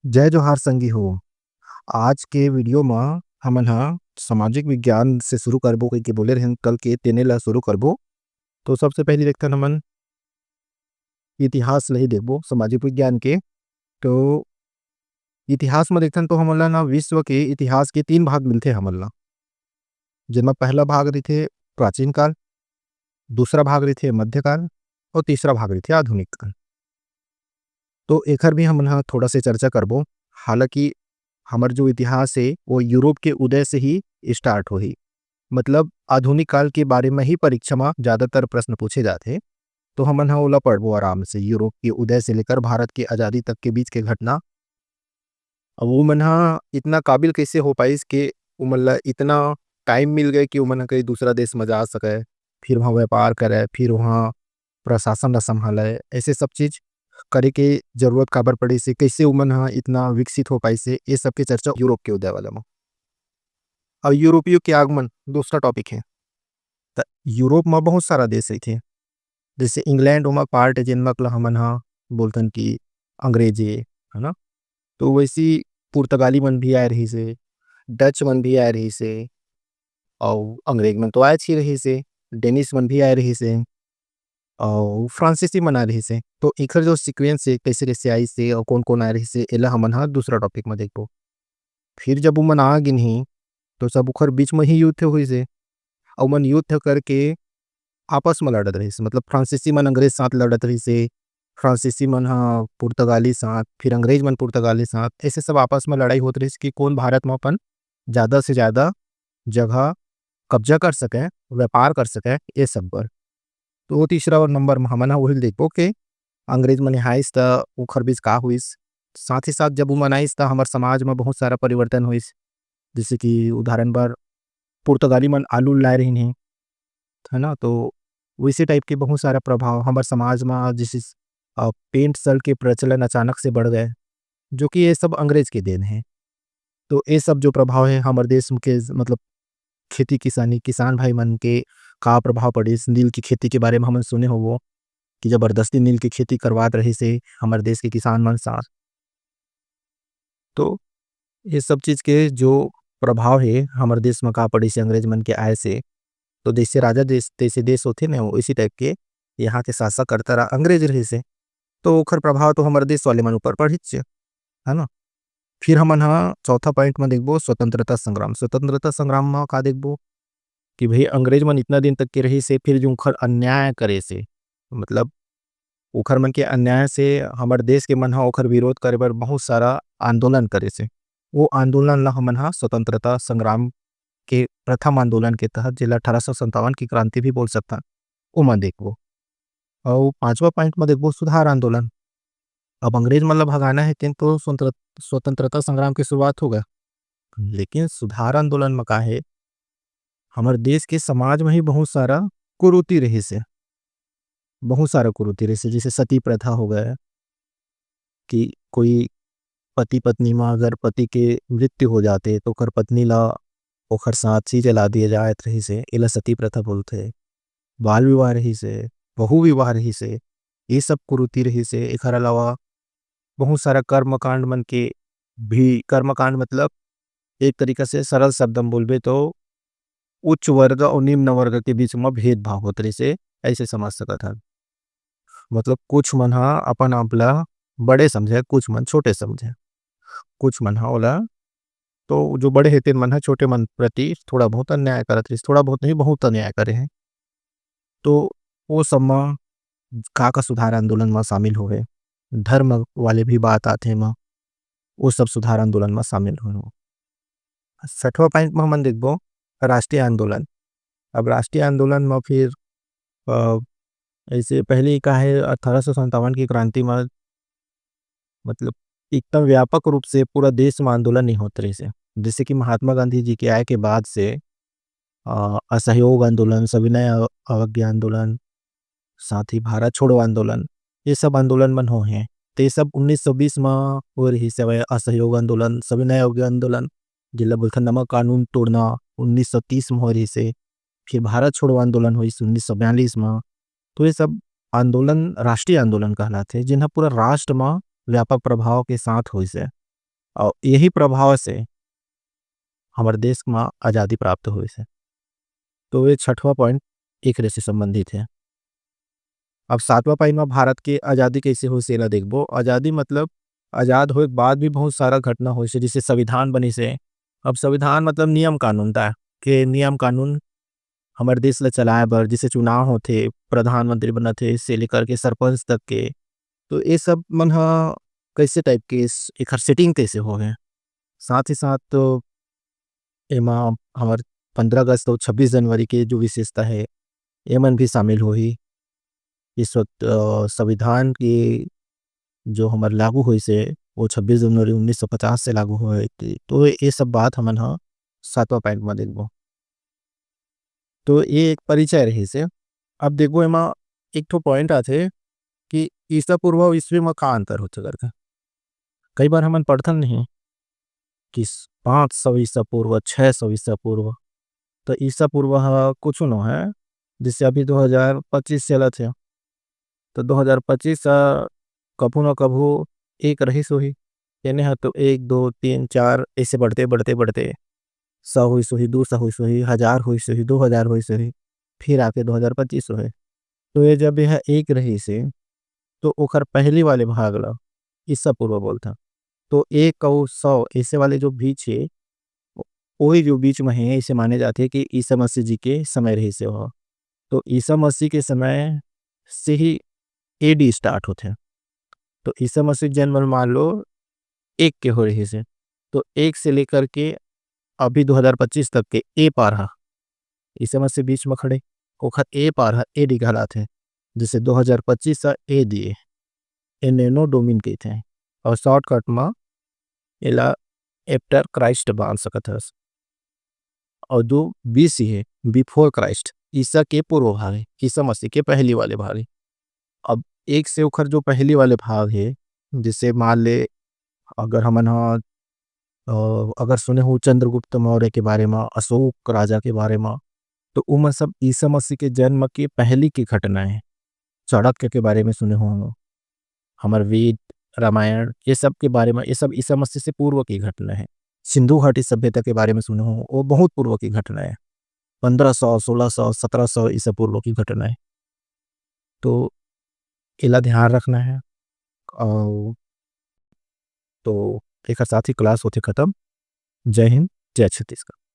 जय जोहार संगी हो। आज के वीडियो में हमन ह सामाजिक विज्ञान से शुरू करबो कइके बोले रहेन कल के तेने ला शुरू करबो। तो सबसे पहले देखथन हमन इतिहास ल ही देखबो सामाजिक विज्ञान के। तो इतिहास में देखथन तो हमन ला ना विश्व के इतिहास के 3 भाग मिलथे हमन ला। जेमा पहला भाग रहिथे प्राचीन काल, दूसरा भाग रहिथे मध्यकाल और तीसरा भाग रहिथे आधुनिक काल। तो एखर भी हमन ह थोड़ा से चर्चा करबो। हालाँकि हमर जो इतिहास है वो यूरोप के उदय से ही स्टार्ट होही। मतलब आधुनिक काल के बारे में ही परीक्षा में ज़्यादातर प्रश्न पूछे जाते। तो हमन ह ओला पढ़बो आराम से, यूरोप के उदय से लेकर भारत की आज़ादी तक के बीच के घटना। अब वो मन ह इतना काबिल कैसे हो पाइस कि ओमन ला इतना टाइम मिल गए कि ओमन ह कहीं दूसरा देश में जा सके, फिर वहाँ व्यापार करे, फिर वहाँ प्रशासन ला संभाले, ऐसे सब चीज़ करे के जरूरत काबर पड़े से, कैसे ओमन ह इतना विकसित हो पाइस से, ये सब के चर्चा यूरोप के उदय वाला में। अब यूरोपियों के आगमन दूसरा टॉपिक है। त यूरोप में बहुत सारा देश रहिथे। जैसे इंग्लैंड ओमा पार्ट है जेनमा ल हमन ह बोलथन कि अंग्रेज है ना। तो वैसी पुर्तगाली मन भी आए रही से, डच मन भी आए रही से, और अंग्रेज मन तो आए ही रही से, डेनिश मन भी आए रही से, और फ्रांसीसी मन आए रही से। तो एकर जो सीक्वेंस है कैसे कैसे आई से और कौन कौन आए रही से, एला हमन ह दूसरा टॉपिक में देखबो। फिर जब ओमन आ गिन ही तो सब ओकर बीच में ही युद्ध होइस हे। और ओमन युद्ध करके आपस में लड़त रहिस, मतलब फ्रांसीसी मन अंग्रेज साथ लड़त रहिस हे, फ्रांसीसी मन ह पुर्तगाली साथ, फिर अंग्रेज मन पुर्तगाली साथ, ऐसे सब आपस में लड़ाई होत रहिस कि कौन भारत में अपन ज़्यादा से ज़्यादा जगह कब्जा कर सके, व्यापार कर सके, ये सब पर। तो वो तीसरा नंबर में हमन ह वही देखबो कि अंग्रेज मन आइस त ओखर बीच का होइस। साथ ही साथ जब ओमन आइस त हमर समाज में बहुत सारा परिवर्तन होइस। जैसे कि उदाहरण बर पुर्तगाली मन आलू लाए रहिन हे, है ना। तो वैसे टाइप के बहुत सारा प्रभाव हमर समाज में, जैसे पेंट शर्ट के प्रचलन अचानक से बढ़ गए, जो कि ये सब अंग्रेज के देन है। तो ये सब जो प्रभाव है हमर देश के, मतलब खेती किसानी किसान भाई मन के का प्रभाव पड़े। नील की खेती के बारे में हमन सुने होवो कि जबरदस्ती नील की खेती करवात रही से हमर देश के किसान मन साथ। तो ये सब चीज़ के जो प्रभाव है हमर देश में का पड़ी से अंग्रेज मन के आए से। तो जैसे राजा देश जैसे देश होते ना, वो इसी टाइप के यहाँ के शासक करता रहा अंग्रेज रही से। तो ओखर प्रभाव तो हमारे देश वाले मन ऊपर पड़िच है ना। फिर हमन हा चौथा पॉइंट में देखबो स्वतंत्रता संग्राम। स्वतंत्रता संग्राम में का देखबो कि भाई अंग्रेज मन इतना दिन तक के रही से, फिर जो ओखर अन्याय करे से, मतलब ओखर मन के अन्याय से हमर देश के मन हा ओखर विरोध करे बर बहुत सारा आंदोलन करे से। वो आंदोलन ला हमन हा स्वतंत्रता संग्राम के प्रथम आंदोलन के तहत, जेला 1857 की क्रांति भी बोल सकता, ओमा देखबो। और पांचवा पॉइंट में देखबो सुधार आंदोलन। अब अंग्रेज मन ला भगाना है तेन तो स्वतंत्रता संग्राम की शुरुआत हो गया, लेकिन सुधार आंदोलन में का है, हमारे देश के समाज में ही बहुत सारा कुरीति रही से, बहुत सारा कुरीति रही से। जैसे सती प्रथा हो गया कि कोई पति पत्नी में अगर पति के मृत्यु हो जाते तो ओकर पत्नी ला ओखर साथी जला दिए जात रही से, एला सती प्रथा बोलते। बाल विवाह रही से, बहु विवाह रही से, ये सब कुरीति रही से। एकर अलावा बहुत सारा कर्मकांड मन के भी, कर्मकांड मतलब एक तरीका से सरल शब्द में बोलबे तो उच्च वर्ग और निम्न वर्ग के बीच में भेदभाव होत रही से, ऐसे समझ सकत हन। मतलब कुछ मन हा अपन आप ला बड़े समझे, कुछ मन छोटे समझे, कुछ मन हा ओला, तो जो बड़े हे तेन मन हा छोटे मन प्रति थोड़ा बहुत अन्याय करत रहिस, थोड़ा बहुत नहीं बहुत अन्याय करे हैं। तो वो सब में का सुधार आंदोलन में शामिल होए, धर्म वाले भी बात आते हैं, वो सब सुधार आंदोलन में शामिल हुए। छठवा पॉइंट में हम देखबो राष्ट्रीय आंदोलन। अब राष्ट्रीय आंदोलन में फिर अ, ऐसे पहले का है 1857 की क्रांति में, मतलब एकदम व्यापक रूप से पूरा देश में आंदोलन नहीं होते रहे से। जैसे कि महात्मा गांधी जी के आए के बाद से असहयोग आंदोलन, सविनय अवज्ञा आंदोलन, साथ ही भारत छोड़ो आंदोलन, ये सब आंदोलन मन हो हैं। तो ये सब 1920 में हो रही से, असहयोग आंदोलन, सविनय अवज्ञा आंदोलन, जिला बोलते नमक कानून तोड़ना 1930 में हो रही से। फिर भारत छोड़ो आंदोलन हुई 1942 में। तो ये सब आंदोलन राष्ट्रीय आंदोलन कहलाते, जिन्हें पूरा राष्ट्र में व्यापक प्रभाव के साथ हुई से। और यही प्रभाव से हमारे देश में आज़ादी प्राप्त हुई से। तो ये छठवां पॉइंट एकरे से संबंधित है। अब सातवां पॉइंट में भारत के आज़ादी कैसे हुई से ला देखबो। आज़ादी मतलब आज़ाद होए के बाद भी बहुत सारा घटना हुई से, जैसे संविधान बनी से। अब संविधान मतलब नियम कानून था कि नियम कानून हमारे देश ला चलाए बर, जैसे चुनाव होते, प्रधानमंत्री बनत हे से लेकर के सरपंच तक के। तो ये सब मन ह कैसे टाइप के एकर सेटिंग कैसे होवे। साथ ही साथ तो एमा हमार 15 अगस्त और 26 जनवरी के जो विशेषता है, ये मन भी शामिल होही। इस वक़्त संविधान की जो हमार लागू होइस हे, वो 26 जनवरी 1950 से लागू होए थी। तो ये सब बात हमन ह 7वां पॉइंट में देखबो। तो ये एक परिचय रहिस हे। अब देखबो एमा एक ठो पॉइंट आथे कि ईसा पूर्व और ईसवी में का अंतर होथे करके। कई बार हमन पढ़थन नहीं कि 500 ईसा पूर्व, 600 ईसा पूर्व। तो ईसा पूर्व ह कुछु नो है, जैसे अभी 2025 चलत हे। तो 2025 कभू न कभू एक रहिस होही। एने ह तो 1, 2, 3, 4 ऐसे बढ़ते 100 होइस होही, 200 होइस होही, 1000 होइस होही, 2000 होइस होही, फिर आके 2025 होहे। तो ये जब यह एक रहिस हे, तो ओकर पहली वाले भाग ला ईसा पूर्व बोलथन। तो 1 और 100 ऐसे वाले जो बीच हे, ओ ओही जो बीच में हे, ऐसे माने जाथे कि ईसा मसीह जी के समय रहिस हे ओह। तो ईसा मसीह के समय से ही एडी स्टार्ट होथे। तो ईसा मसीह जन्म मान लो 1 के होए रहिस हे। तो 1 से लेकर के अभी 2025 तक के ए पार ह। ईसा मसीह बीच में खड़े, ओखर ए पार ह, एडी कहलाथे। जैसे 2025 एडी एनेनो डोमिन कहिथे और शॉर्टकट में एला आफ्टर क्राइस्ट बांध सकत हस। और जो बीसी है, बिफोर क्राइस्ट, ईसा के पूर्व भाग है, ईसा मसीह के पहली वाले भाग है। अब एक से ओखर जो पहली वाले भाग है, जिसे मान ले अगर हमन अगर सुने हो चंद्रगुप्त मौर्य के बारे में, अशोक राजा के बारे में, तो उमन सब ईसा मसीह के जन्म के पहली की घटना है। चाणक्य के बारे में सुने हो, हमार वेद, रामायण, ये सब के बारे में, ये सब ईसा मसीह से पूर्व की घटना है। सिंधु घाटी सभ्यता के बारे में सुने हो, वो बहुत पूर्व की घटना है। 1500, 1600, 1700 ईसा पूर्व की घटना है। तो इला ध्यान रखना है। और तो एक साथ ही क्लास होते खत्म। जय हिंद, जय छत्तीसगढ़।